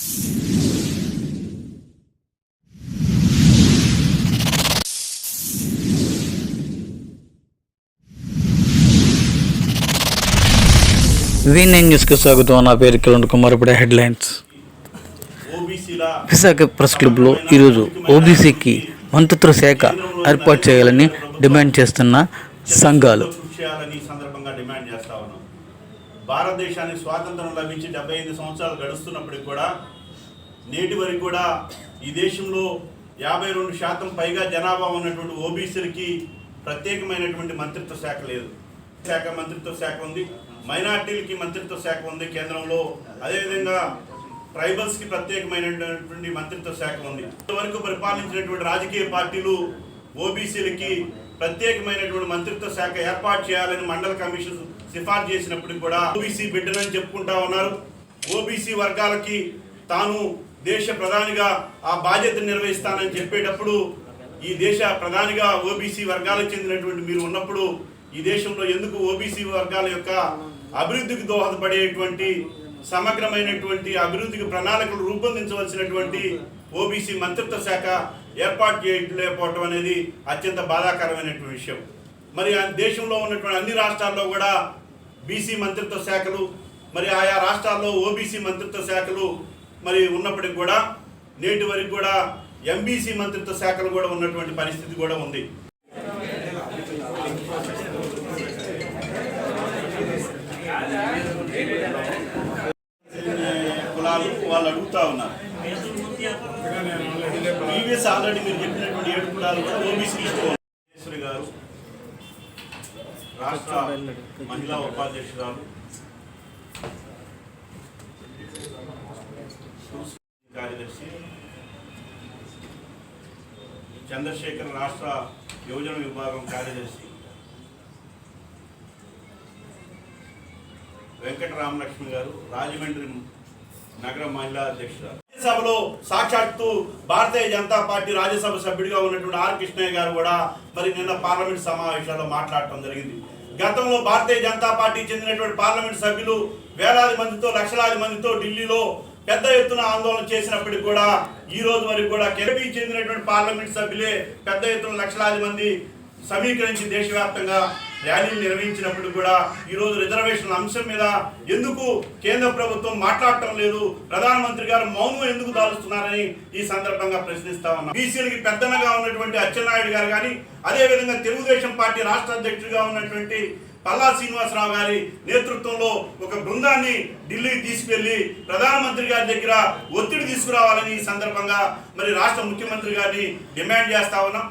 V9 న్యూస్కి స్వాగతం. నా పేరు కిరణ్ కుమార్. ఇప్పుడే హెడ్లైన్స్. విశాఖ ప్రెస్ క్లబ్లో ఈరోజు ఓబీసీకి మంత్రిత్వ శాఖ ఏర్పాటు చేయాలని డిమాండ్ చేస్తున్న సంఘాలు. భారతదేశానికి స్వాతంత్రం లభించి 75 సంవత్సరాలు గడుస్తున్నప్పటికి కూడా నేటి వరకు కూడా ఈ దేశంలో 52% పైగా జనాభా ఉన్నటువంటి ఓబీసీలకి ప్రత్యేకమైనటువంటి మంత్రిత్వ శాఖ లేదు. మంత్రిత్వ శాఖ ఉంది, మైనార్టీలకి మంత్రిత్వ శాఖ ఉంది కేంద్రంలో, అదేవిధంగా ట్రైబల్స్కి ప్రత్యేకమైనటువంటి మంత్రిత్వ శాఖ ఉంది. ఇంతవరకు పరిపాలించినటువంటి రాజకీయ పార్టీలు ఓబీసీలకి ప్రత్యేకమైనటువంటి మంత్రిత్వ శాఖ ఏర్పాటు చేయాలని మండల కమిషన్ సిఫార్సు చేసినప్పటికీ కూడా ఓబీసీ బిడ్డలని చెప్పుకుంటా ఉన్నారు. ఓబీసీ వర్గాలకి తాను దేశ ప్రధానిగా ఆ బాధ్యతను నిర్వహిస్తానని చెప్పేటప్పుడు ఈ దేశ ప్రధానిగా ఓబీసీ వర్గాలకు చెందినటువంటి మీరు ఉన్నప్పుడు ఈ దేశంలో ఎందుకు ఓబీసీ వర్గాల యొక్క అభివృద్ధికి దోహదపడేటువంటి సమగ్రమైనటువంటి అభివృద్ధికి ప్రణాళికలు రూపొందించవలసినటువంటి ఓబీసీ మంత్రిత్వ శాఖ ఏర్పాటు చేయలేకపోవడం అనేది అత్యంత బాధాకరమైనటువంటి విషయం. మరి దేశంలో ఉన్నటువంటి అన్ని రాష్ట్రాల్లో కూడా బీసీ మంత్రిత్వ శాఖలు, మరి ఆయా రాష్ట్రాల్లో ఓబీసీ మంత్రిత్వ శాఖలు మరి ఉన్నప్పటికి కూడా నేటి వరకు కూడా ఎంబీసీ మంత్రిత్వ శాఖలు కూడా ఉన్నటువంటి పరిస్థితి కూడా ఉంది. కులాలు వాళ్ళు అడుగుతా ఉన్నారు. ప్రీవియస్ ఆల్రెడీ మీరు చెప్పినటువంటి 7 కులాలు కూడా ఓబీసీ లిస్టు గారు, రాష్ట్ర మహిళా ఉపాధ్యక్షురాలు కార్యదర్శి, చంద్రశేఖర్ రాష్ట్ర యువజన విభాగం కార్యదర్శి, వెంకట రామలక్ష్మి గారు రాజమండ్రి నగర మహిళా అధ్యక్షురాలు. రాజ్యసభలో సాక్షాత్తు భారతీయ జనతా పార్టీ రాజ్యసభ సభ్యుడిగా ఉన్నటువంటి ఆర్ కృష్ణయ్య గారు కూడా మరి నిన్న పార్లమెంట్ సమావేశాల్లో మాట్లాడటం జరిగింది. గతంలో భారతీయ జనతా పార్టీ చెందినటువంటి పార్లమెంట్ సభ్యులు వేలాది మందితో లక్షలాది మందితో ఢిల్లీలో పెద్ద ఎత్తున ఆందోళన చేసినప్పటికీ కూడా ఈ రోజు వరకు కూడా కేపీ చెందినటువంటి పార్లమెంట్ సభ్యులే పెద్ద ఎత్తున లక్షలాది మంది సమీకరించి దేశవ్యాప్తంగా ర్యాలీలు నిర్వహించినప్పుడు కూడా ఈరోజు రిజర్వేషన్ల అంశం మీద ఎందుకు కేంద్ర ప్రభుత్వం మాట్లాడటం లేదు, ప్రధానమంత్రి గారు మౌనం ఎందుకు దాలుస్తున్నారని ఈ సందర్భంగా ప్రశ్నిస్తా ఉన్నాం. బీసీలకి పెద్దనగా ఉన్నటువంటి అచ్చెన్నాయుడు గారు కానీ, అదేవిధంగా తెలుగుదేశం పార్టీ రాష్ట్ర అధ్యక్షుడిగా ఉన్నటువంటి పల్లా శ్రీనివాసరావు గారి నేతృత్వంలో ఒక బృందాన్ని ఢిల్లీకి తీసుకెళ్లి ప్రధానమంత్రి గారి దగ్గర ఒత్తిడి తీసుకురావాలని ఈ సందర్భంగా మరి రాష్ట్ర ముఖ్యమంత్రి గారిని డిమాండ్ చేస్తా ఉన్నాం.